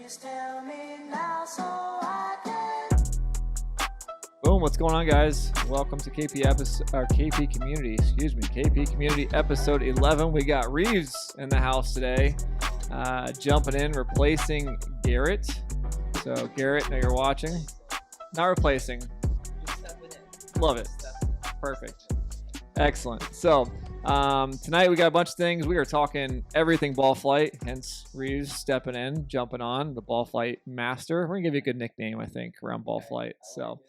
Please tell me now so I can. Boom, what's going on, guys? Welcome to KP Community, KP Community episode 11. We got Reeves in the house today, jumping in, replacing Garrett. So Garrett, now you're watching. Not replacing. Love it. Perfect. Excellent. So tonight we got a bunch of things. We are talking everything ball flight, hence Reeves stepping in, jumping on, the ball flight master. We're gonna give you a good nickname, I think, around ball flight. So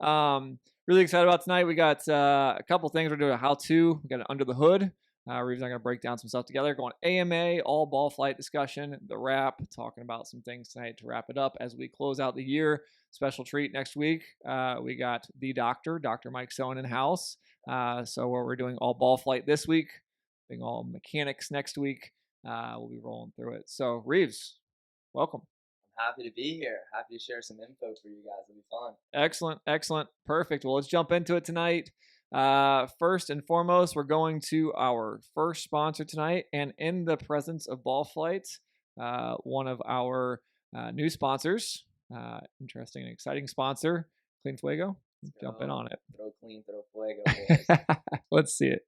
really excited about tonight. We got a couple things. We're doing a how-to. We got an under the hood. Reeves and I are gonna break down some stuff together. Going AMA, all ball flight discussion, the wrap, talking about some things tonight to wrap it up as we close out the year. Special treat next week. We got the Dr. Mike Sohn in house. So where we're doing all ball flight this week, doing all mechanics next week. We'll be rolling through it. So Reeves, welcome. I'm happy to be here. Happy to share some info for you guys. It'll be fun. Excellent. Perfect. Well, let's jump into it tonight. First and foremost, we're going to our first sponsor tonight, and in the presence of ball flight, one of our new sponsors, interesting and exciting sponsor, Clean Fuego. Jump in on it. Throw clean, throw fuego, boys. Let's see it.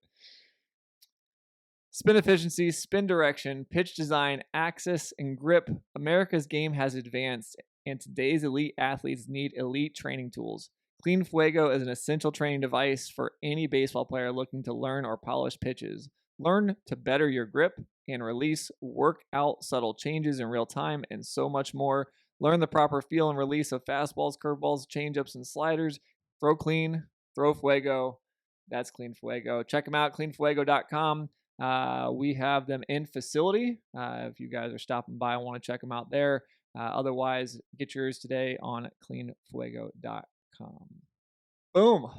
Spin efficiency, spin direction, pitch design, axis, and grip. America's game has advanced, and today's elite athletes need elite training tools. Clean Fuego is an essential training device for any baseball player looking to learn or polish pitches. Learn to better your grip and release, work out subtle changes in real time, and so much more. Learn the proper feel and release of fastballs, curveballs, changeups, and sliders. Throw clean, throw fuego. That's Clean Fuego. Check them out, cleanfuego.com. We have them in facility. If you guys are stopping by and want to check them out there. Otherwise, get yours today on cleanfuego.com. Boom.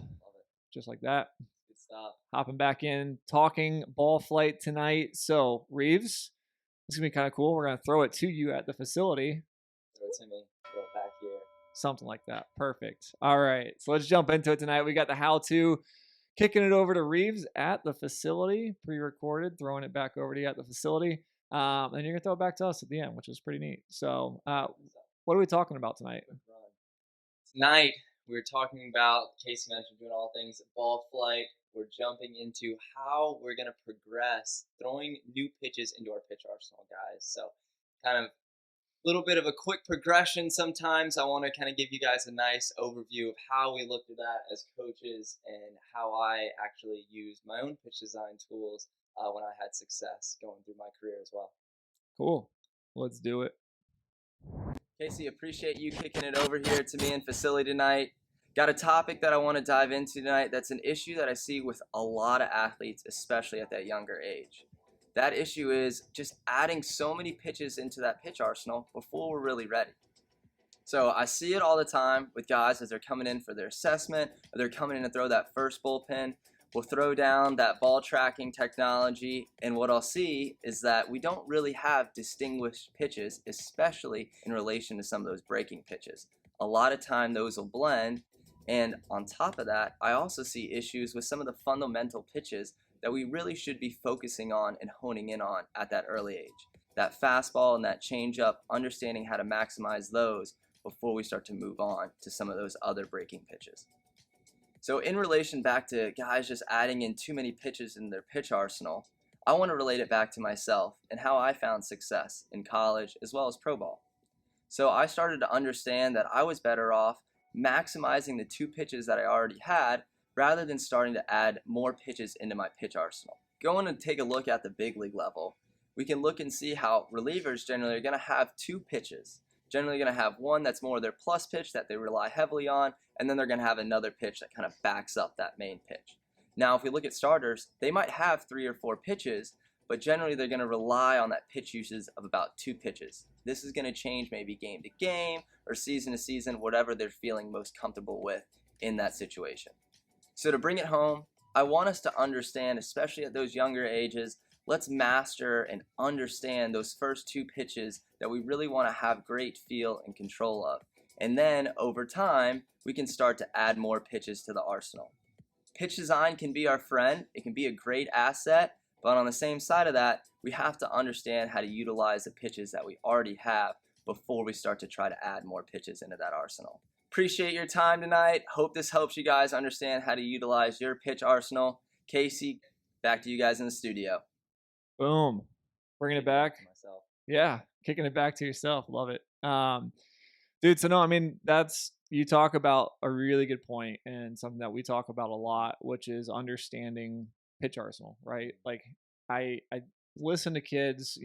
Just like that. Good stuff. Hopping back in, talking ball flight tonight. So, Reeves, this is going to be kind of cool. We're going to throw it to you at the facility. Throw it to me. Throw it back here. Something like that. Perfect. All right. So let's jump into it tonight. We got the how-to. Kicking it over to Reeves at the facility, pre-recorded, throwing it back over to you at the facility. And you're going to throw it back to us at the end, which is pretty neat. So what are we talking about tonight? Tonight, we're talking about, Casey mentioned, doing all things ball flight. We're jumping into how we're going to progress throwing new pitches into our pitch arsenal, guys. So kind of little bit of a quick progression sometimes. I want to kind of give you guys a nice overview of how we looked at that as coaches and how I actually used my own pitch design tools when I had success going through my career as well. Cool. Let's do it. Casey, appreciate you kicking it over here to me in facility tonight. Got a topic that I want to dive into tonight that's an issue that I see with a lot of athletes, especially at that younger age. That issue is just adding so many pitches into that pitch arsenal before we're really ready. So I see it all the time with guys as they're coming in for their assessment, or they're coming in to throw that first bullpen. We'll throw down that ball tracking technology, and what I'll see is that we don't really have distinguished pitches, especially in relation to some of those breaking pitches. A lot of time those will blend, and on top of that, I also see issues with some of the fundamental pitches that we really should be focusing on and honing in on at that early age. That fastball and that changeup, understanding how to maximize those before we start to move on to some of those other breaking pitches. So in relation back to guys just adding in too many pitches in their pitch arsenal, I want to relate it back to myself and how I found success in college as well as pro ball. So I started to understand that I was better off maximizing the two pitches that I already had rather than starting to add more pitches into my pitch arsenal. Going to take a look at the big league level, we can look and see how relievers generally are going to have two pitches. Generally going to have one that's more their plus pitch that they rely heavily on, and then they're going to have another pitch that kind of backs up that main pitch. Now, if we look at starters, they might have 3 or 4 pitches, but generally they're going to rely on that pitch usage of about 2 pitches. This is going to change maybe game to game or season to season, whatever they're feeling most comfortable with in that situation. So to bring it home, I want us to understand, especially at those younger ages, let's master and understand those first 2 pitches that we really want to have great feel and control of. And then over time, we can start to add more pitches to the arsenal. Pitch design can be our friend. It can be a great asset, but on the same side of that, we have to understand how to utilize the pitches that we already have before we start to try to add more pitches into that arsenal. Appreciate your time tonight. Hope this helps you guys understand how to utilize your pitch arsenal. Casey, back to you guys in the studio. Boom. Bringing it back. Myself. Yeah, kicking it back to yourself. Love it. Dude, so no, I mean, you talk about a really good point and something that we talk about a lot, which is understanding pitch arsenal, right? Like I listen to kids,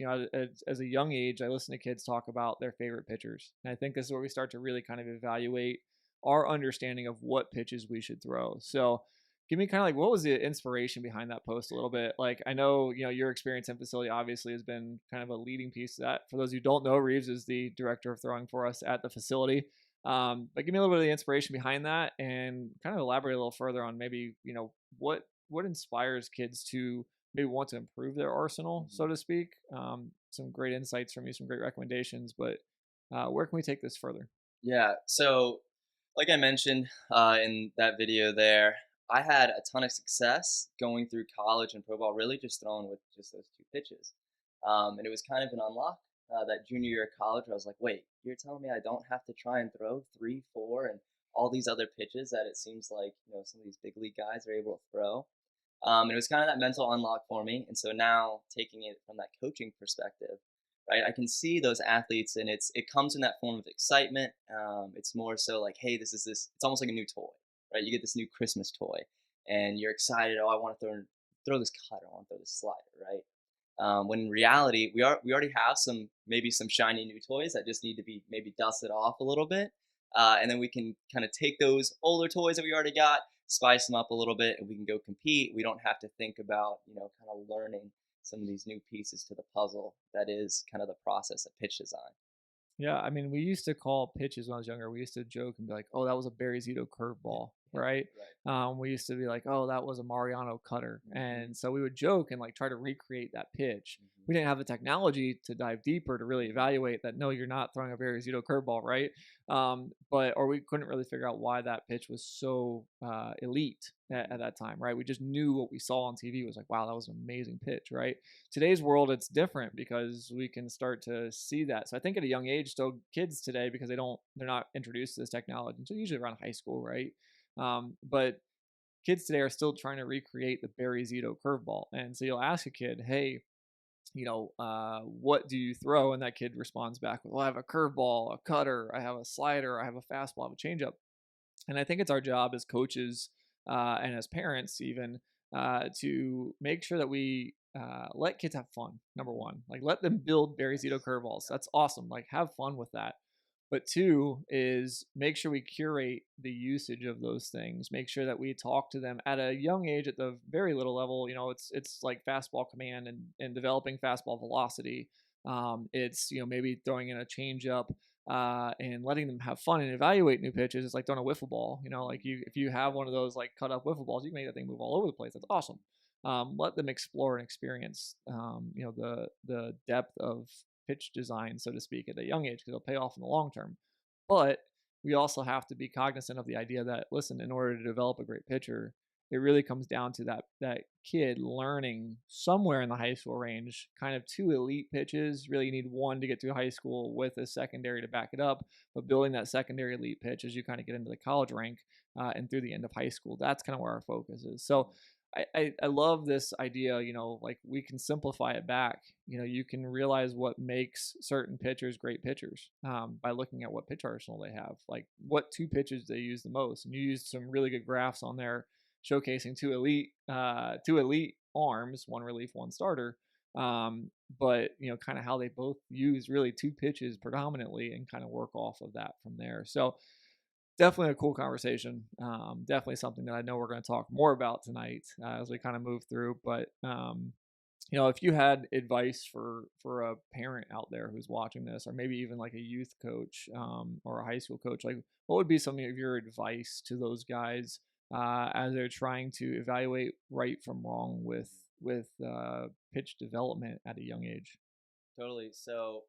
as a young age, I listen to kids talk about their favorite pitchers. And I think this is where we start to really kind of evaluate our understanding of what pitches we should throw. So give me kind of like, what was the inspiration behind that post a little bit? Like, I know, your experience in facility obviously has been kind of a leading piece to that. For those who don't know, Reeves is the director of throwing for us at the facility. But give me a little bit of the inspiration behind that and kind of elaborate a little further on maybe, what inspires kids to maybe want to improve their arsenal, so to speak. Some great insights from you, some great recommendations, but where can we take this further? Yeah, so like I mentioned in that video there, I had a ton of success going through college and pro ball, really just throwing with just those two pitches. And it was kind of an unlock that junior year of college where I was like, wait, you're telling me I don't have to try and throw 3, 4, and all these other pitches that it seems like some of these big league guys are able to throw. And it was kind of that mental unlock for me. And so now taking it from that coaching perspective, right, I can see those athletes, and it comes in that form of excitement. It's more so like, hey, it's almost like a new toy, right? You get this new Christmas toy, and you're excited. Oh, I want to throw this cutter. I want to throw this slider, right? When in reality, we already have maybe some shiny new toys that just need to be maybe dusted off a little bit, and then we can kind of take those older toys that we already got, spice them up a little bit, and we can go compete. We don't have to think about kind of learning some of these new pieces to the puzzle that is kind of the process of pitch design. Yeah, I mean, we used to call pitches when I was younger. We used to joke and be like, "Oh, that was a Barry Zito curveball," right? Right. We used to be like, "Oh, that was a Mariano cutter," and so we would joke and like try to recreate that pitch. We didn't have the technology to dive deeper to really evaluate that. No, you're not throwing a Barry Zito curveball, right? Or we couldn't really figure out why that pitch was so elite at that time, right? We just knew what we saw on TV was like, wow, that was an amazing pitch, right? Today's world, it's different because we can start to see that. So I think at a young age, still kids today, because they're not introduced to this technology until usually around high school, right? But kids today are still trying to recreate the Barry Zito curveball, and so you'll ask a kid, hey, what do you throw? And that kid responds back with, well, I have a curveball, a cutter, I have a slider, I have a fastball, I have a changeup. And I think it's our job as coaches and as parents even to make sure that we let kids have fun. Number one, like let them build Barry Zito curveballs. That's awesome. Like have fun with that. But two is make sure we curate the usage of those things. Make sure that we talk to them at a young age, at the very little level. It's like fastball command and developing fastball velocity. It's maybe throwing in a changeup and letting them have fun and evaluate new pitches. It's like throwing a wiffle ball. Like if you have one of those like cut up wiffle balls, you can make that thing move all over the place. That's awesome. Let them explore and experience the depth of pitch design, so to speak, at a young age, because it'll pay off in the long term. But we also have to be cognizant of the idea that, listen, in order to develop a great pitcher, it really comes down to that kid learning somewhere in the high school range, kind of two elite pitches. Really, you need one to get to high school with a secondary to back it up, but building that secondary elite pitch as you kind of get into the college rank and through the end of high school. That's kind of where our focus is. So I love this idea, like we can simplify it back. You can realize what makes certain pitchers great pitchers by looking at what pitch arsenal they have, like what two pitches they use the most. And you used some really good graphs on there showcasing two elite arms, one relief, one starter. But kind of how they both use really two pitches predominantly and kind of work off of that from there. So definitely a cool conversation. Definitely something that I know we're going to talk more about tonight as we kind of move through. But if you had advice for a parent out there who's watching this, or maybe even like a youth coach or a high school coach, like what would be some of your advice to those guys as they're trying to evaluate right from wrong with pitch development at a young age? Totally. So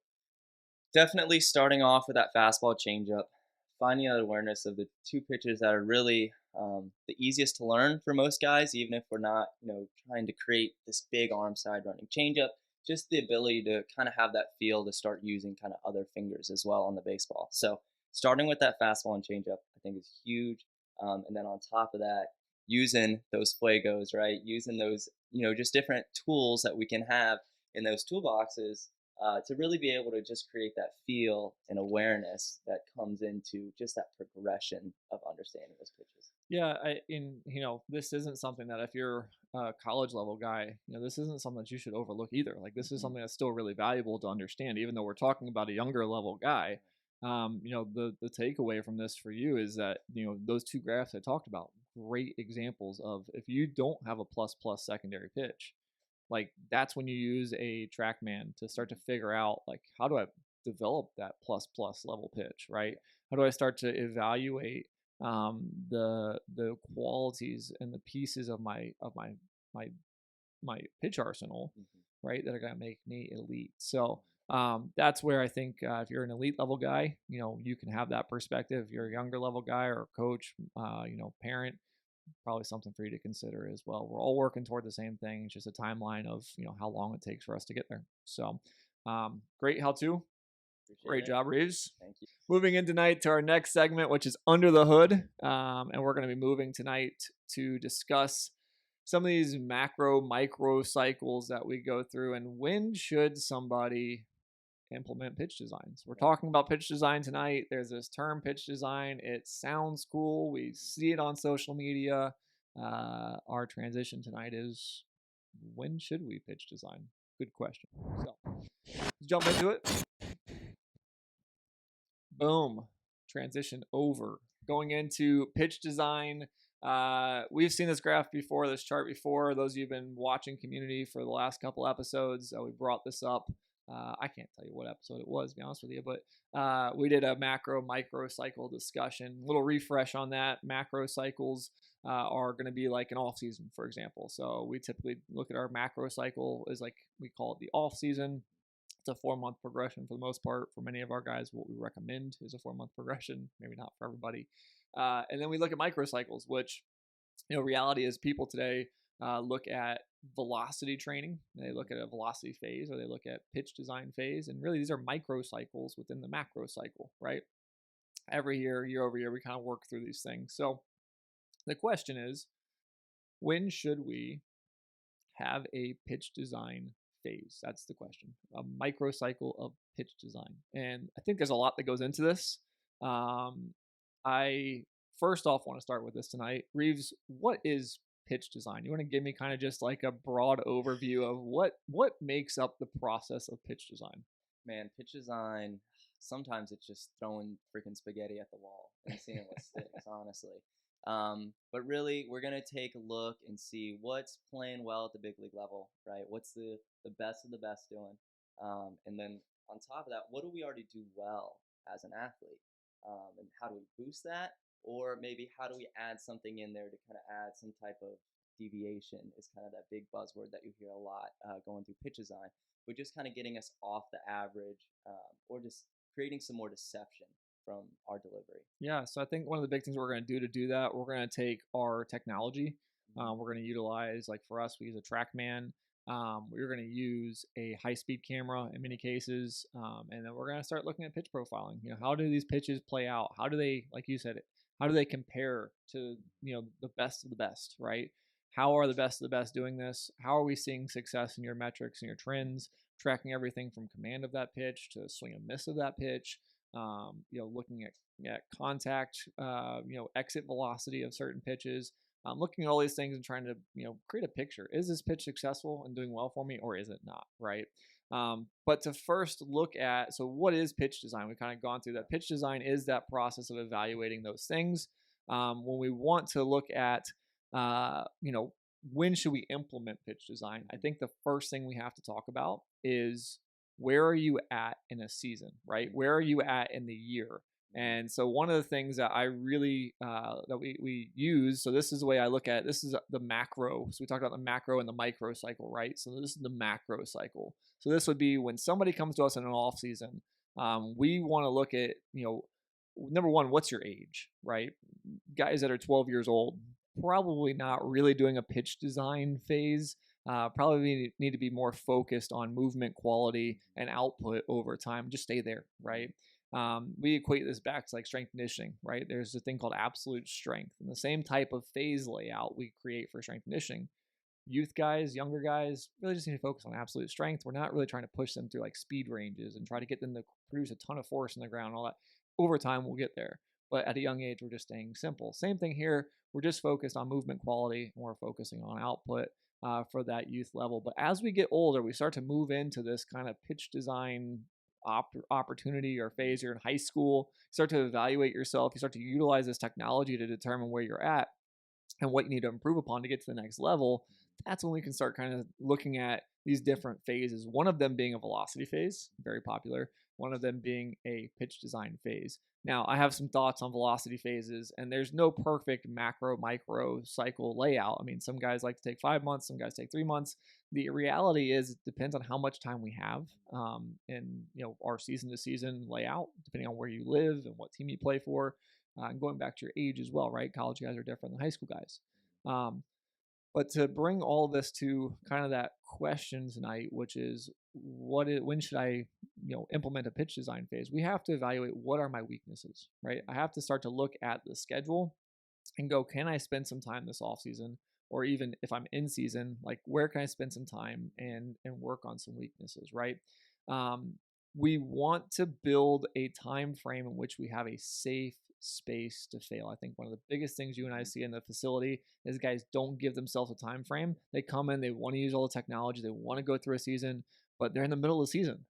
definitely starting off with that fastball changeup, finding that awareness of the two pitches that are really the easiest to learn for most guys, even if we're not, trying to create this big arm side running changeup. just the ability to kind of have that feel to start using kind of other fingers as well on the baseball. So starting with that fastball and changeup, I think is huge. And then on top of that, using those fuegos, right? Using those, just different tools that we can have in those toolboxes to really be able to just create that feel and awareness that comes into just that progression of understanding those pitches. Yeah, this isn't something that if you're a college level guy, this isn't something that you should overlook either. Like this is something that's still really valuable to understand, even though we're talking about a younger level guy. The takeaway from this for you is that those two graphs I talked about, great examples of if you don't have a plus plus secondary pitch, like that's when you use a Trackman to start to figure out like how do I develop that plus plus level pitch, right? How do I start to evaluate the qualities and the pieces of my my pitch arsenal, right? That are gonna make me elite. So that's where I think if you're an elite level guy, you can have that perspective. If you're a younger level guy or a coach, parent, probably something for you to consider as well. We're all working toward the same thing. It's just a timeline of how long it takes for us to get there. So great how to. Great job, Reeves. Thank you. Moving in tonight to our next segment, which is Under the Hood. And we're going to be moving tonight to discuss some of these macro, micro cycles that we go through and when should somebody implement pitch designs. We're talking about pitch design tonight. There's this term pitch design. It sounds cool. We see it on social media. Our transition tonight is when should we pitch design? Good question. So let's jump into it. Boom. Transition over. Going into pitch design. We've seen this graph before, this chart before. Those of you who've been watching Community for the last couple episodes, we brought this up. I can't tell you what episode it was, to be honest with you, but we did a macro micro cycle discussion. Little refresh on that. Macro cycles are going to be like an off season, for example. So we typically look at our macro cycle as like we call it the off season. It's a 4-month progression for the most part. For many of our guys, what we recommend is a 4-month progression. Maybe not for everybody. And then we look at microcycles, which reality is people today look at velocity training. They look at a velocity phase, or they look at pitch design phase, and really these are microcycles within the macro cycle, right? Every year, year over year, we kind of work through these things. So the question is, when should we have a pitch design phase? That's the question. A microcycle of pitch design. And I think there's a lot that goes into this. I first off want to start with this tonight. Reeves, what is pitch design? You want to give me kind of just like a broad overview of what makes up the process of pitch design? Man, pitch design, sometimes it's just throwing freaking spaghetti at the wall and seeing what sticks, honestly. But really, we're going to take a look and see what's playing well at the big league level, right? What's the best of the best doing? And then on top of that, what do we already do well as an athlete? And how do we boost that? Or maybe how do we add something in there to kind of add some type of deviation is kind of that big buzzword that you hear a lot going through pitch design. But just kind of getting us off the average or just creating some more deception from our delivery. Yeah, so I think one of the big things we're going to do that, we're going to take our technology. We're going to utilize, like for us, we use a Trackman. We're going to use a high-speed camera in many cases, and then we're going to start looking at pitch profiling. How do these pitches play out? How do they, like you said, how do they compare to the best of the best, right? How are the best of the best doing this? How are we seeing success in your metrics and your trends? Tracking everything from command of that pitch to swing and miss of that pitch. Looking at contact, exit velocity of certain pitches. Looking at all these things and trying to, create a picture. Is this pitch successful and doing well for me, or is it not, right? But to first look at, so what is pitch design? We've kind of gone through that. Pitch design is that process of evaluating those things. When we want to look at, when should we implement pitch design? I think the first thing we have to talk about is where are you at in a season, right? Where are you at in the year? And so one of the things that I really, that we use, so this is the way I look at it. This is the macro. So we talked about the macro and the micro cycle, right? So this is the macro cycle. So this would be when somebody comes to us in an off season, we want to look at, number one, what's your age, right? Guys that are 12 years old, probably not really doing a pitch design phase probably need to be more focused on movement quality and output over time. Just stay there, right? We equate this back to like strength conditioning, right? There's a thing called absolute strength, and the same type of phase layout we create for strength conditioning. Youth guys, younger guys, really just need to focus on absolute strength. We're not really trying to push them through like speed ranges and try to get them to produce a ton of force in the ground and all that. Over time, we'll get there. But at a young age, we're just staying simple. Same thing here. We're just focused on movement quality and we're focusing on output for that youth level. But as we get older, we start to move into this kind of pitch design opportunity or phase. You're in high school, you start to evaluate yourself, you start to utilize this technology to determine where you're at and what you need to improve upon to get to the next level. That's when we can start kind of looking at these different phases. One of them being a velocity phase, very popular. One of them being a pitch design phase. Now, I have some thoughts on velocity phases, and there's no perfect macro, micro cycle layout. I mean, some guys like to take 5 months, some guys take 3 months. The reality is it depends on how much time we have and, our season to season layout, depending on where you live and what team you play for. And going back to your age as well, right? College guys are different than high school guys. But to bring all this to kind of that question tonight, which is when should I, implement a pitch design phase? We have to evaluate what are my weaknesses, right? I have to start to look at the schedule and go, can I spend some time this off season? Or even if I'm in season, like where can I spend some time and work on some weaknesses, right? We want to build a time frame in which we have a safe space to fail. I think one of the biggest things you and I see in the facility is guys don't give themselves a time frame. They come in, they want to use all the technology, they want to go through a season, but they're in the middle of the season.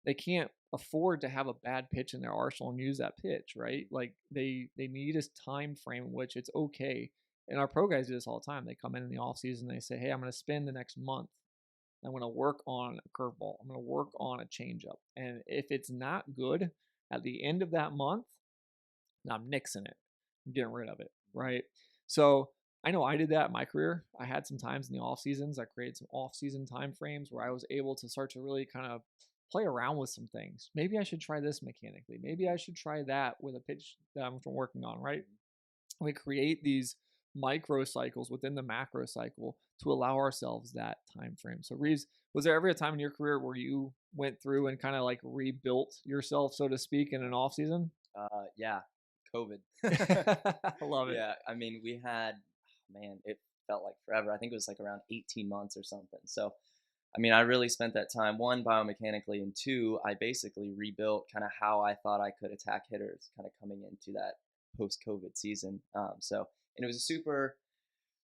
They can't afford to have a bad pitch in their arsenal and use that pitch, right? Like they need a time frame in which it's okay. And our pro guys do this all the time. They come in the off season, they say, hey, I'm going to spend the next month, I'm going to work on a curveball, I'm going to work on a changeup. And if it's not good at the end of that month, I'm nixing it. I'm getting rid of it, right? So I know I did that in my career. I had some times in the off seasons. I created some off season time frames where I was able to start to really kind of play around with some things. Maybe I should try this mechanically. Maybe I should try that with a pitch that I'm working on, right? We create these micro cycles within the macro cycle to allow ourselves that time frame. So Reeves, was there ever a time in your career where you went through and kind of like rebuilt yourself, so to speak, in an off season? Yeah, COVID. I love it. Yeah, I mean, we had, man, it felt like forever. I think it was like around 18 months or something. So, I mean, I really spent that time, one, biomechanically, and two, I basically rebuilt kind of how I thought I could attack hitters kind of coming into that post-COVID season. And it was a super,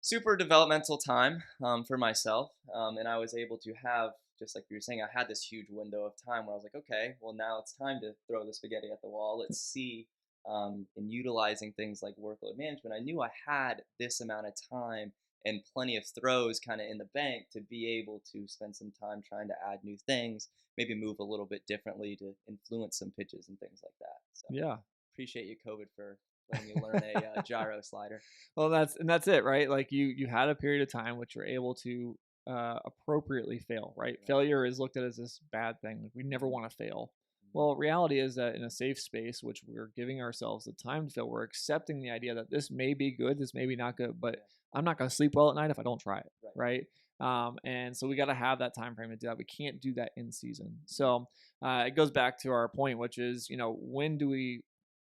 super developmental time for myself. And I was able to have, just like you were saying, I had this huge window of time where I was like, okay, well, now it's time to throw the spaghetti at the wall. Let's see. And utilizing things like workload management, I knew I had this amount of time and plenty of throws kind of in the bank to be able to spend some time trying to add new things, maybe move a little bit differently to influence some pitches and things like that. So Yeah. appreciate you, COVID, for letting me learn a gyro slider. Well, that's it, right? Like you had a period of time which you're able to appropriately fail, right? Failure is looked at as this bad thing. Like we never want to fail. Well, reality is that in a safe space, which we're giving ourselves the time to fail, we're accepting the idea that this may be good, this may be not good, but I'm not going to sleep well at night if I don't try it, right? And so we got to have that time frame to do that. We can't do that in season. So it goes back to our point, which is, when do we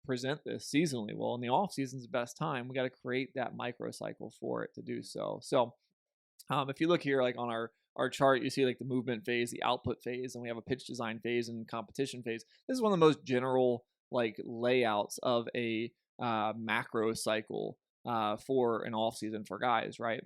present this seasonally? Well, in the off season's the best time. We got to create that microcycle for it to do so. So if you look here, like on our chart, you see like the movement phase, the output phase, and we have a pitch design phase and competition phase. This is one of the most general like layouts of a macro cycle for an off season for guys, right?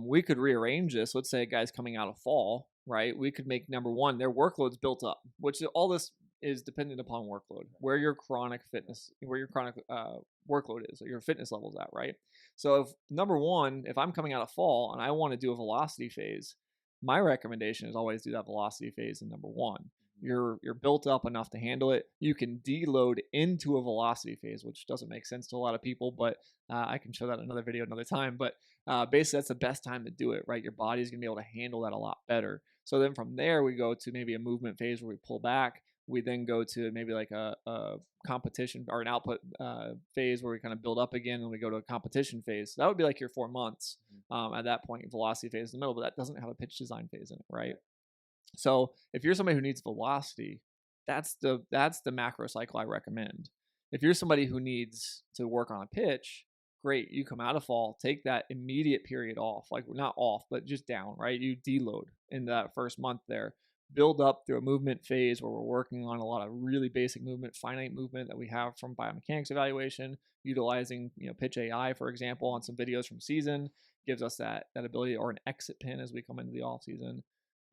We could rearrange this. Let's say a guy's coming out of fall, right? We could make number one, their workload's built up, which all this is dependent upon workload, where your chronic workload is, or your fitness level's at, right? So if number one, if I'm coming out of fall and I want to do a velocity phase, my recommendation is always do that velocity phase in number one. You're built up enough to handle it. You can deload into a velocity phase, which doesn't make sense to a lot of people, but I can show that in another video another time. But basically, that's the best time to do it, right? Your body's going to be able to handle that a lot better. So then from there, we go to maybe a movement phase where we pull back. We then go to maybe like a competition or an output phase where we kind of build up again, and we go to a competition phase. So that would be like your 4 months. At that point, velocity phase in the middle, but that doesn't have a pitch design phase in it, right? So if you're somebody who needs velocity, that's the macro cycle I recommend. If you're somebody who needs to work on a pitch, great. You come out of fall, take that immediate period off, like not off, but just down, right? You deload in that first month there, build up through a movement phase where we're working on a lot of really basic movement, finite movement that we have from biomechanics evaluation, utilizing, pitch AI, for example, on some videos from season, gives us that ability, or an exit pin as we come into the off season.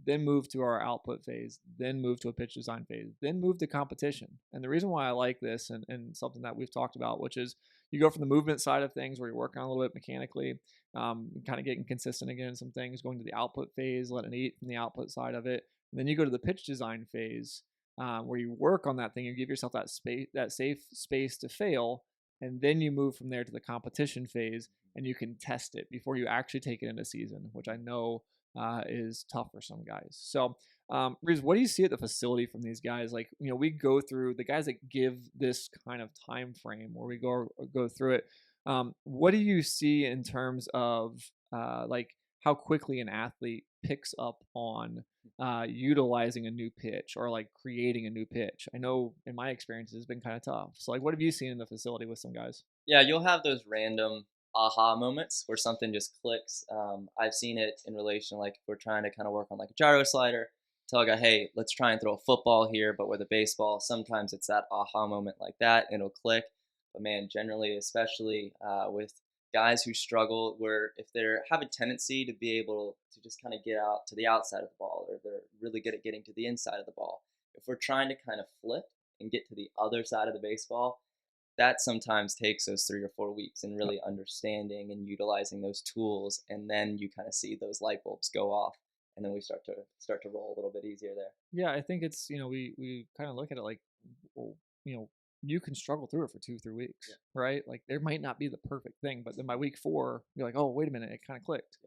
Then move to our output phase, then move to a pitch design phase, then move to competition. And the reason why I like this, and something that we've talked about, which is you go from the movement side of things where you're working on a little bit mechanically, kind of getting consistent again in some things, going to the output phase, letting it eat from the output side of it. And then you go to the pitch design phase, where you work on that thing, you give yourself that space, that safe space to fail, and then you move from there to the competition phase, and you can test it before you actually take it into season, which I know is tough for some guys. So, Reeves, what do you see at the facility from these guys? Like, we go through the guys that give this kind of time frame where we go through it. What do you see in terms of like how quickly an athlete picks up on utilizing a new pitch or like creating a new pitch? I know in my experience it's been kind of tough. So, like, what have you seen in the facility with some guys? Yeah, you'll have those random aha moments where something just clicks. I've seen it in relation, like if we're trying to kind of work on like a gyro slider, tell a guy, hey, let's try and throw a football here, but with a baseball. Sometimes it's that aha moment like that, and it'll click. But man, generally, especially with guys who struggle, where if they have a tendency to be able to just kind of get out to the outside of the ball, or they're really good at getting to the inside of the ball, if we're trying to kind of flip and get to the other side of the baseball, that sometimes takes us 3 or 4 weeks and really understanding and utilizing those tools, and then you kind of see those light bulbs go off, and then we start to roll a little bit easier there. Yeah, I think it's we kind of look at it like, well, you can struggle through it for 2-3 weeks, right? Like there might not be the perfect thing, but then by week 4, you're like, oh wait a minute, it kind of clicked.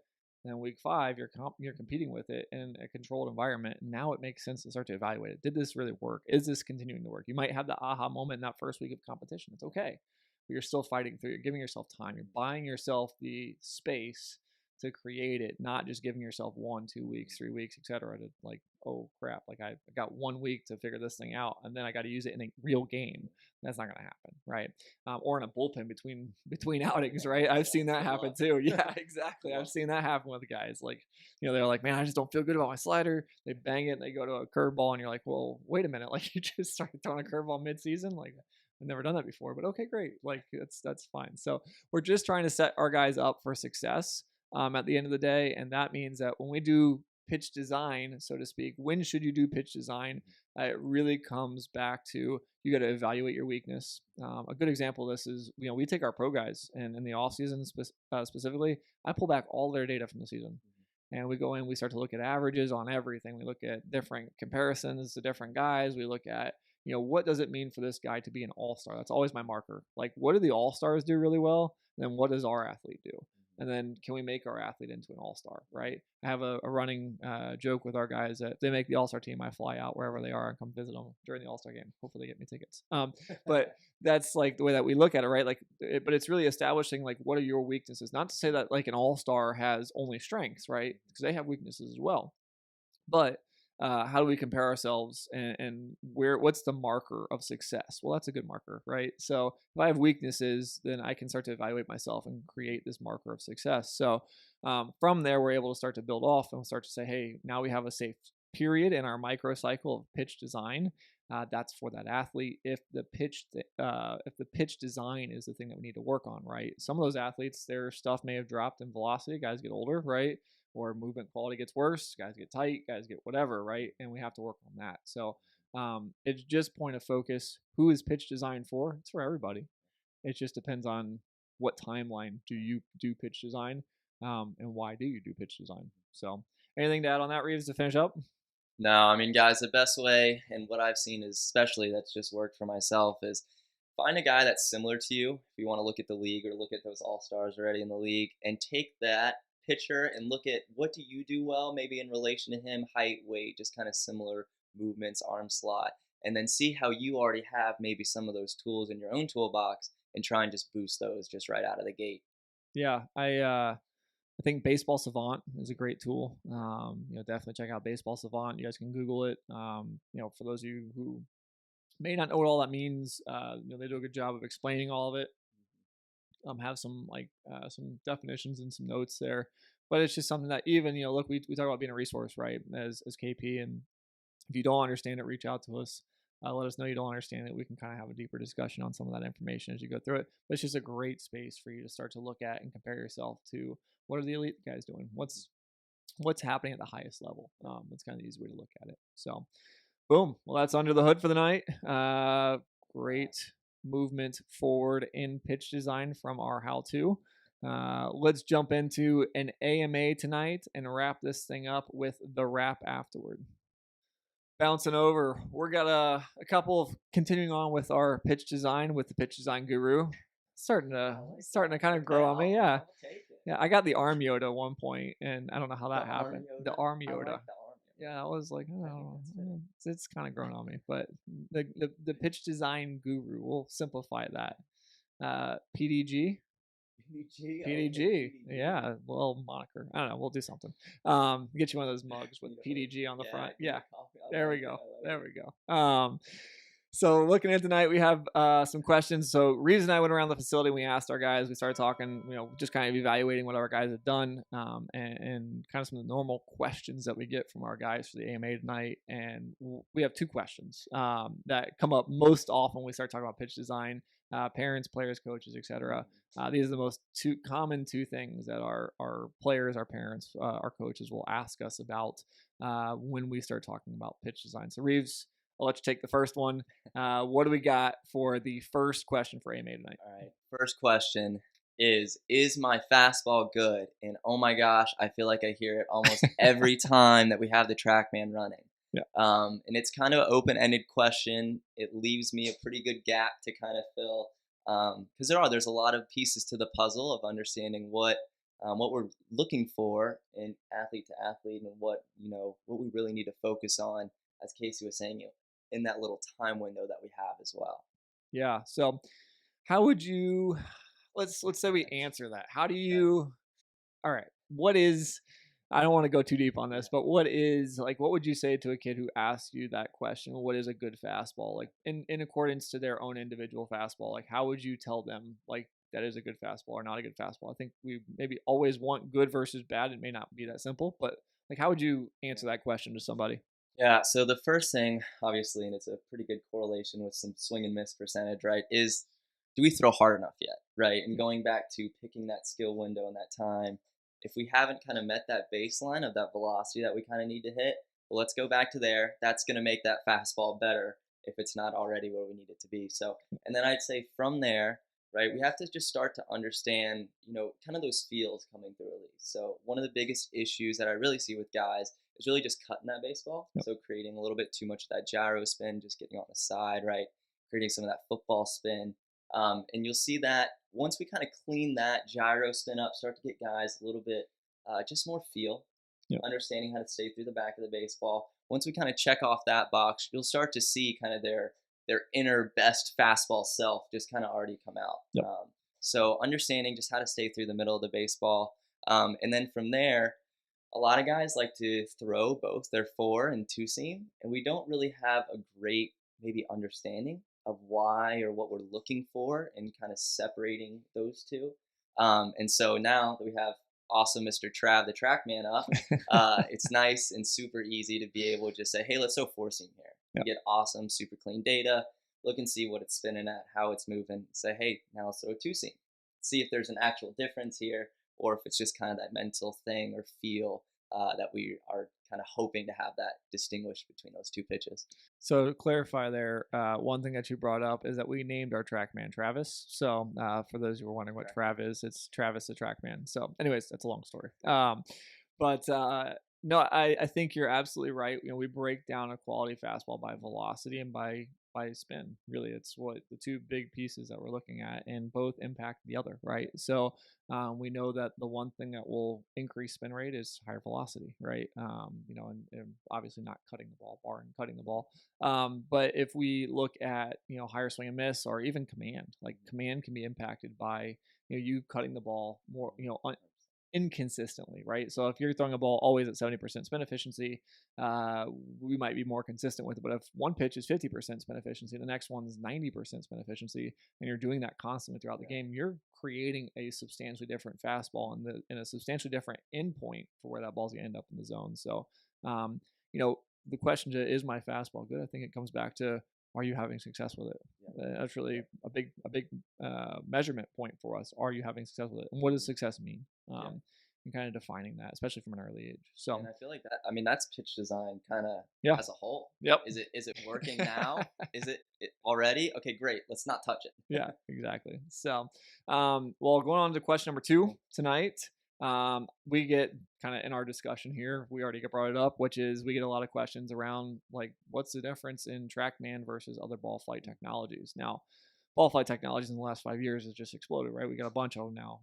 And then week 5, you're competing with it in a controlled environment. And now it makes sense to start to evaluate it. Did this really work? Is this continuing to work? You might have the aha moment in that first week of competition. It's okay. But you're still fighting through. You're giving yourself time. You're buying yourself the space to create it, not just giving yourself 1, 2 weeks, 3 weeks, etc. To like, oh crap, like I got 1 week to figure this thing out, and then I got to use it in a real game. That's not going to happen, right? Or in a bullpen between outings, right? I've seen that happen too. Yeah, exactly. I've seen that happen with guys. Like, they're like, man, I just don't feel good about my slider. They bang it, and they go to a curveball, and you're like, well, wait a minute, like you just started throwing a curveball mid-season, like. I've never done that before, but okay, great. Like that's fine. So we're just trying to set our guys up for success at the end of the day, and that means that when we do pitch design, so to speak, when should you do pitch design? It really comes back to you got to evaluate your weakness. A good example of this is we take our pro guys, and in the off season specifically, I pull back all their data from the season. And we go in, we start to look at averages on everything. We look at different comparisons to different guys. We look at, what does it mean for this guy to be an all-star? That's always my marker. Like, what do the all-stars do really well? And then what does our athlete do? And then can we make our athlete into an all-star, right? I have a running joke with our guys that if they make the all-star team, I fly out wherever they are and come visit them during the all-star game. Hopefully they get me tickets. But that's like the way that we look at it, right? Like, but it's really establishing like, what are your weaknesses? Not to say that like an all-star has only strengths, right? Because they have weaknesses as well. But how do we compare ourselves, and what's the marker of success? Well, that's a good marker, right? So if I have weaknesses, then I can start to evaluate myself and create this marker of success. So from there, we're able to start to build off and start to say, hey, now we have a safe period in our microcycle of pitch design. That's for that athlete. If the pitch design is the thing that we need to work on, right? Some of those athletes, their stuff may have dropped in velocity. Guys get older, right? Or movement quality gets worse. Guys get tight. Guys get whatever, right? And we have to work on that. So it's just point of focus. Who is pitch designed for? It's for everybody. It just depends on what timeline do you do pitch design, and why do you do pitch design. So anything to add on that, Reeves, to finish up? No, I mean, guys, the best way, and what I've seen is, especially that's just worked for myself, is find a guy that's similar to you. If you want to look at the league or look at those all-stars already in the league, and take that pitcher and look at what do you do well, maybe in relation to him, height, weight, just kind of similar movements, arm slot, and then see how you already have maybe some of those tools in your own toolbox and try and just boost those just right out of the gate. Yeah, I think Baseball Savant is a great tool. Definitely check out Baseball Savant. You guys can Google it. For those of you who may not know what all that means, they do a good job of explaining all of it. Have some some definitions and some notes there, but it's just something that even look, we talk about being a resource, right? As KP, and if you don't understand it, reach out to us. Let us know you don't understand it. We can kind of have a deeper discussion on some of that information as you go through it. But it's just a great space for you to start to look at and compare yourself to what are the elite guys doing, what's happening at the highest level. That's kind of the easy way to look at it. So, boom. Well, that's under the hood for the night. Great movement forward in pitch design from our how-to. Let's jump into an AMA tonight and wrap this thing up with the wrap afterward. Bouncing over, we're got a couple of continuing on with our pitch design with the pitch design guru. Starting to kind of grow on me. Yeah. I got the arm Yoda at one point, and I don't know how that happened. The arm Yoda. Yeah, I was like, oh, it's kind of grown on me. But the pitch design guru, we'll simplify that. PDG. PDG. Yeah, well, moniker. I don't know. We'll do something. Get you one of those mugs with PDG on the front. Yeah. There we go. So looking at tonight, we have some questions. So Reeves and I went around the facility. We asked our guys. We started talking. Just kind of evaluating what our guys have done, and kind of some of the normal questions that we get from our guys for the AMA tonight. And we have two questions that come up most often when we start talking about pitch design. Parents, players, coaches, etc. These are the most common two things that our players, our parents, our coaches will ask us about when we start talking about pitch design. So Reeves, I'll let you take the first one. What do we got for the first question for AMA tonight? All right. First question is my fastball good? And oh my gosh, I feel like I hear it almost every time that we have the Trackman running. Yeah. And it's kind of an open-ended question. It leaves me a pretty good gap to kind of fill, because there's a lot of pieces to the puzzle of understanding what we're looking for in athlete to athlete, and what we really need to focus on, as Casey was saying, in that little time window that we have as well. Yeah. So how would you, let's say we answer that. How do you, all right, what is, I don't want to go too deep on this, but what would you say to a kid who asks you that question? What is a good fastball? Like in accordance to their own individual fastball, like how would you tell them like that is a good fastball or not a good fastball? I think we maybe always want good versus bad. It may not be that simple, but like how would you answer that question to somebody? Yeah, so the first thing, obviously, and it's a pretty good correlation with some swing and miss percentage, right, is do we throw hard enough yet, right? And going back to picking that skill window and that time, if we haven't kind of met that baseline of that velocity that we kind of need to hit, well, let's go back to there. That's going to make that fastball better if it's not already where we need it to be. So, and then I'd say from there, right, we have to just start to understand, kind of those feels coming through release. So one of the biggest issues that I really see with guys is really just cutting that baseball. Yep. So creating a little bit too much of that gyro spin, just getting on the side, right? Creating some of that football spin. And you'll see that once we kind of clean that gyro spin up, start to get guys a little bit just more feel, yep, understanding how to stay through the back of the baseball. Once we kind of check off that box, you'll start to see kind of their inner best fastball self just kind of already come out. Yep. So understanding just how to stay through the middle of the baseball. And then from there, a lot of guys like to throw both their 4 and 2 seam, and we don't really have a great maybe understanding of why or what we're looking for and kind of separating those two. And so now that we have awesome Mr. Trav, the Trackman up, it's nice and super easy to be able to just say, hey, let's throw 4 seam here. Yep. You get awesome, super clean data, look and see what it's spinning at, how it's moving. Say, hey, now let's throw a 2 seam. See if there's an actual difference here, or if it's just kind of that mental thing or feel that we are kind of hoping to have that distinguished between those two pitches. So to clarify there, one thing that you brought up is that we named our Trackman Travis. So for those who are wondering what Trav is, it's Travis the Trackman. So anyways, that's a long story. No, I think you're absolutely right. We break down a quality fastball by velocity and by by spin. Really, it's what the two big pieces that we're looking at, and both impact the other, right? So we know that the one thing that will increase spin rate is higher velocity, right? And obviously not cutting the ball, barring cutting the ball. But if we look at higher swing and miss, or even command, like command can be impacted by you cutting the ball more, inconsistently, right? So if you're throwing a ball always at 70% spin efficiency, we might be more consistent with it. But if one pitch is 50% spin efficiency, the next one's 90% spin efficiency, and you're doing that constantly throughout the game, you're creating a substantially different fastball and a substantially different endpoint for where that ball's gonna end up in the zone. So, the question is my fastball good? I think it comes back to, are you having success with it? That's really a big measurement point for us. Are you having success with it? And what does success mean? And kind of defining that, especially from an early age. So, and I feel like that. I mean, that's pitch design kind of as a whole. Yep. Is it working now? Is it already? Okay, great. Let's not touch it. Yeah, exactly. So, well, going on to question number 2 tonight. We get kind of in our discussion here, we already brought it up, which is we get a lot of questions around like, what's the difference in Trackman versus other ball flight technologies? Now, ball flight technologies in the last 5 years has just exploded, right? We got a bunch of them now.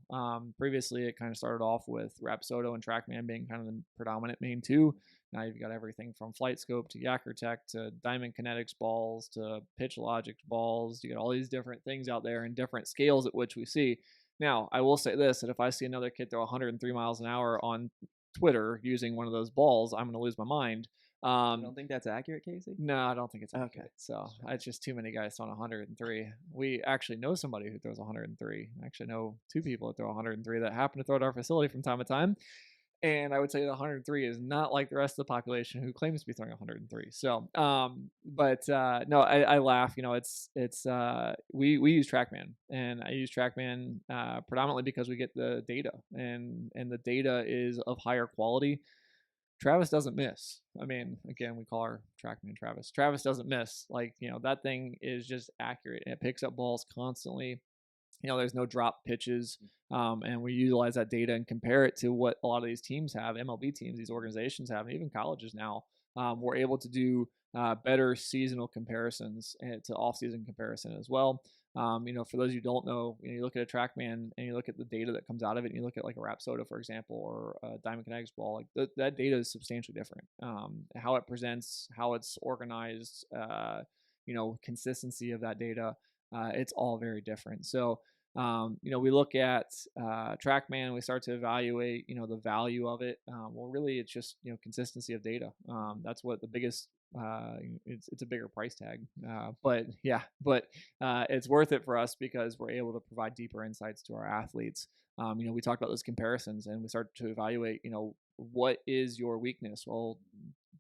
Previously, it kind of started off with Rapsodo and Trackman being kind of the predominant main two. Now you've got everything from Flight Scope to Yakkertech to Diamond Kinetics balls to Pitch Logic balls. You got all these different things out there and different scales at which we see. Now, I will say this, that if I see another kid throw 103 miles an hour on Twitter using one of those balls, I'm going to lose my mind. You don't think that's accurate, Casey? No, I don't think it's accurate. Okay. So it's just too many guys throwing 103. We actually know somebody who throws 103. I actually know 2 people that throw 103 that happen to throw at our facility from time to time. And I would say the 103 is not like the rest of the population who claims to be throwing 103. So, no, I laugh. We use Trackman, and I use Trackman predominantly because we get the data, and the data is of higher quality. Travis doesn't miss. I mean, again, we call our Trackman Travis. Travis doesn't miss. Like, that thing is just accurate. It picks up balls constantly. There's no drop pitches, and we utilize that data and compare it to what a lot of these teams have, MLB teams, these organizations have, and even colleges now. We're able to do better seasonal comparisons and to off-season comparison as well. For those who don't know, you look at a Trackman and you look at the data that comes out of it, and you look at like a Rapsodo, for example, or a Diamond Kinetics ball, like that data is substantially different. How it presents, how it's organized, consistency of that data, it's all very different. So, we look at Trackman, we start to evaluate, the value of it. Well, really, it's just consistency of data. That's what the biggest. It's a bigger price tag, but it's worth it for us because we're able to provide deeper insights to our athletes. We talked about those comparisons, and we start to evaluate, what is your weakness? Well,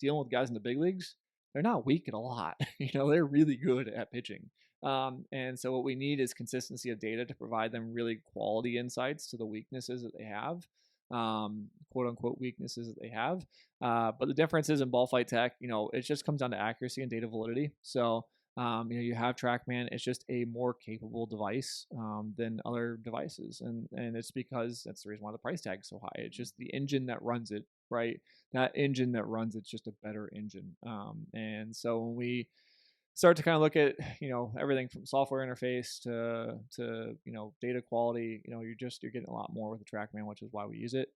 dealing with guys in the big leagues, they're not weak at a lot. They're really good at pitching. And so what we need is consistency of data to provide them really quality insights to the weaknesses that they have, quote unquote weaknesses that they have. But the difference is in ball flight tech, it just comes down to accuracy and data validity. So, you have Trackman, it's just a more capable device than other devices. And it's because that's the reason why the price tag is so high. It's just the engine that runs it, right? That engine that runs it's just a better engine. And so when we start to kind of look at everything from software interface to data quality, you're getting a lot more with the Trackman, which is why we use it.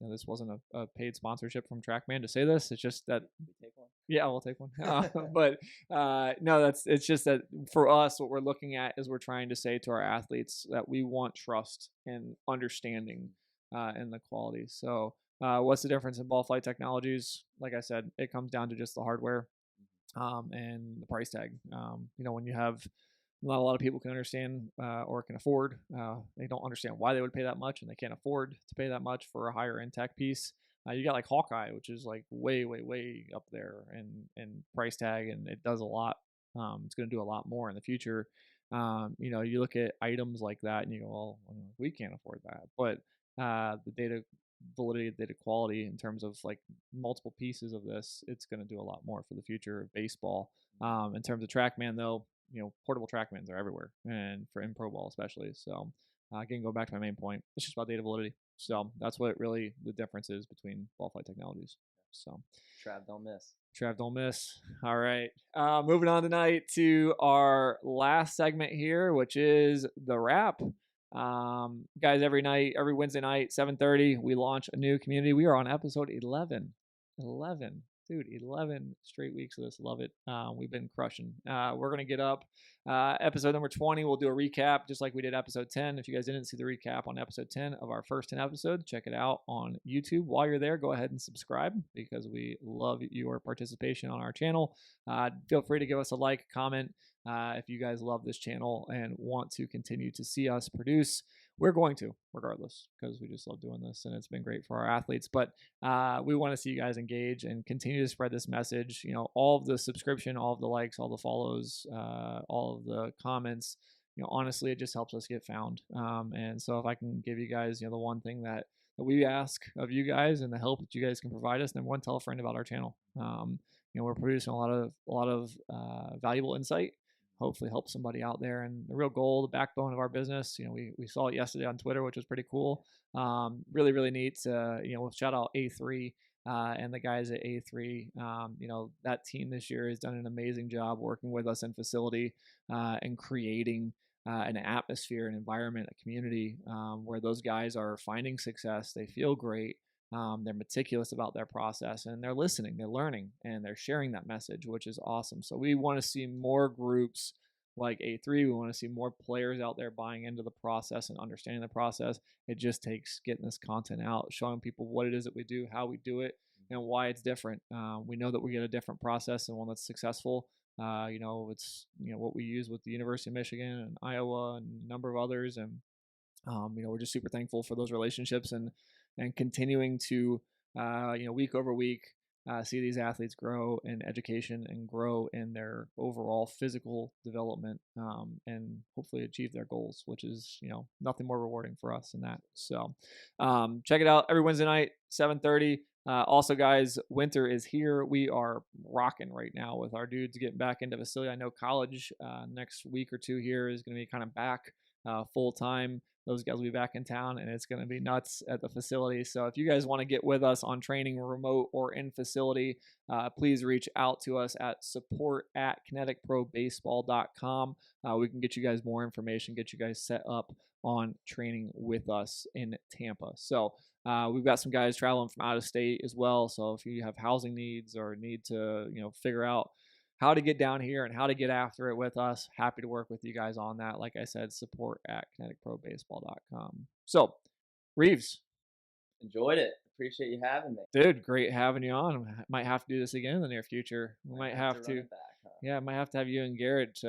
This wasn't a paid sponsorship from Trackman to say this. It's just that we take one. Yeah, we'll take one. But no, it's just that for us, what we're looking at is we're trying to say to our athletes that we want trust and understanding in the quality. So what's the difference in ball flight technologies? Like I said, it comes down to just the hardware and the price tag. When you have not a lot of people can understand or can afford, they don't understand why they would pay that much, and they can't afford to pay that much for a higher end tech piece. You got like Hawkeye, which is like way up there in price tag, and it does a lot. It's going to do a lot more in the future. You look at items like that, and you go, well, we can't afford that. But the data validity, data quality in terms of like multiple pieces of this, it's going to do a lot more for the future of baseball. In terms of Trackman, though, portable Trackmans are everywhere, and for in pro ball especially. So Again, go back to my main point. It's just about data validity. So that's what really the difference is between ball flight technologies. So Trav, don't miss. Trav, don't miss. All right. Moving on tonight to our last segment here, which is the wrap. Guys, every Wednesday night, 7:30, we launch a new community. We are on episode 11. 11. Dude, 11 straight weeks of this. Love it. We've been crushing. We're going to get up. Episode number 20, we'll do a recap just like we did episode 10. If you guys didn't see the recap on episode 10 of our first 10 episodes, check it out on YouTube. While you're there, go ahead and subscribe because we love your participation on our channel. Feel free to give us a like, comment. If you guys love this channel and want to continue to see us produce, we're going to, regardless, because we just love doing this and it's been great for our athletes. But we want to see you guys engage and continue to spread this message. You know, all of the subscription, all of the likes, all the follows, all of the comments. You know, honestly, it just helps us get found. And so, if I can give you guys, you know, the one thing that we ask of you guys and the help that you guys can provide us, number one, tell a friend about our channel. You know, we're producing a lot of valuable insight. Hopefully help somebody out there. And the real goal, the backbone of our business, you know, we saw it yesterday on Twitter, which was pretty cool. Really, really neat. You know, shout out A3 and the guys at A3. You know, that team this year has done an amazing job working with us in facility and creating an atmosphere, an environment, a community where those guys are finding success. They feel great. They're meticulous about their process and they're listening, they're learning, and they're sharing that message, which is awesome. So we want to see more groups like A3. We want to see more players out there buying into the process and understanding the process. It just takes getting this content out, showing people what it is that we do, how we do it, and why it's different. We know that we get a different process and one that's successful. You know, it's, you know, what we use with the University of Michigan and Iowa and a number of others. And you know, we're just super thankful for those relationships and continuing to, you know, week over week, see these athletes grow in education and grow in their overall physical development and hopefully achieve their goals, which is, you know, nothing more rewarding for us than that. So check it out every Wednesday night, 7:30. Also, guys, winter is here. We are rocking right now with our dudes getting back into facility. I know college next week or two here is going to be kind of back full time. Those guys will be back in town and it's going to be nuts at the facility. So if you guys want to get with us on training remote or in facility, please reach out to us at support@KineticProBaseball.com. We can get you guys more information, get you guys set up on training with us in Tampa. So we've got some guys traveling from out of state as well. So if you have housing needs or need to, you know, figure out how to get down here and how to get after it with us, happy to work with you guys on that. Like I said, support@KineticProBaseball.com. So, Reeves. Enjoyed it. Appreciate you having me. Dude, great having you on. Might have to do this again in the near future. We might have to. Run it back, huh? Yeah, might have to have you and Garrett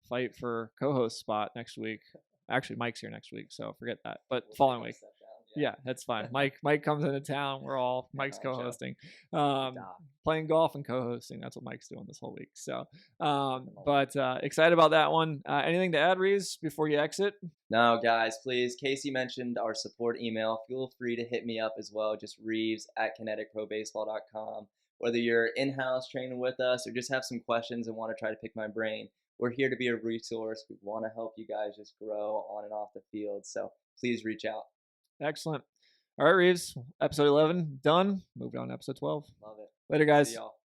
fight for co-host spot next week. Actually, Mike's here next week, so forget that. But We'll following take week. a step down. Yeah, that's fine. Mike comes into town. We're all Mike's I'll show. co-hosting, Doc. playing golf and co-hosting. That's what Mike's doing this whole week. So, but excited about that one. Anything to add, Reeves, before you exit? No, guys, please. Casey mentioned our support email. Feel free to hit me up as well. Just Reeves@KineticProBaseball.com. Whether you're in-house training with us or just have some questions and want to try to pick my brain, we're here to be a resource. We want to help you guys just grow on and off the field. So please reach out. Excellent. All right, Reeves. Episode 11 done. Moving on to episode 12. Love it. Later, guys. See y'all.